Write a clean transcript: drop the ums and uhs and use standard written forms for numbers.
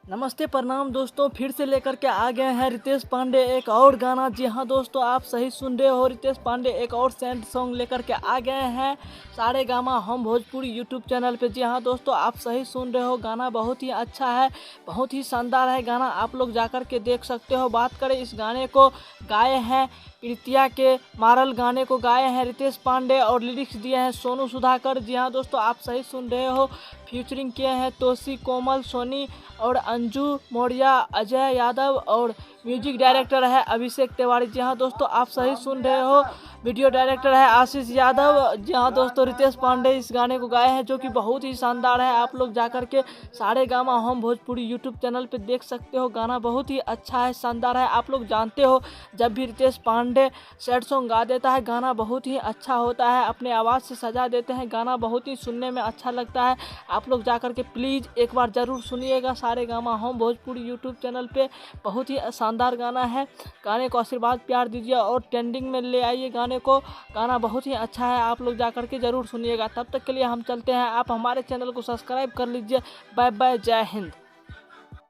नमस्ते प्रणाम दोस्तों, फिर से लेकर के आ गए हैं रितेश पांडे एक और गाना। जी हाँ दोस्तों, आप सही सुन रहे हो, रितेश पांडे एक और सैड सॉन्ग लेकर के आ गए हैं सारे गामा हम भोजपुरी यूट्यूब चैनल पे। जी हाँ दोस्तों, आप सही सुन रहे हो, गाना बहुत ही अच्छा है, बहुत ही शानदार है गाना, आप लोग जाकर के देख सकते हो। बात करें इस गाने को गाए हैं प्रीतिया के मारल, गाने को गाए हैं रितेश पांडे और लिरिक्स दिए हैं सोनू सुधाकर। जी हाँ दोस्तों, आप सही सुन रहे हो, फ्यूचरिंग किए हैं तोसी, कोमल, सोनी और अंजू मौर्या, अजय यादव और म्यूजिक डायरेक्टर है अभिषेक तिवारी। जी हाँ दोस्तों, आप सही सुन रहे हो, वीडियो डायरेक्टर है आशीष यादव। जी हाँ दोस्तों, रितेश पांडे इस गाने को गाए हैं जो कि बहुत ही शानदार है, आप लोग जाकर के सारे गामा हम भोजपुरी यूट्यूब चैनल पे देख सकते हो। गाना बहुत ही अच्छा है, शानदार है। आप लोग जानते हो जब भी रितेश पांडे सैड सॉन्ग गा देता है, गाना बहुत ही अच्छा होता है, अपने आवाज़ से सजा देते हैं, गाना बहुत ही सुनने में अच्छा लगता है। आप लोग जाकर के प्लीज़ एक बार ज़रूर सुनिएगा सारे गामा हम भोजपुरी यूट्यूब चैनल पे, बहुत ही शानदार गाना है। गाने को आशीर्वाद प्यार दीजिए और ट्रेंडिंग में ले आइए गाने को, गाना बहुत ही अच्छा है, आप लोग जाकर के ज़रूर सुनिएगा। तब तक के लिए हम चलते हैं, आप हमारे चैनल को सब्सक्राइब कर लीजिए। बाय बाय, जय हिंद।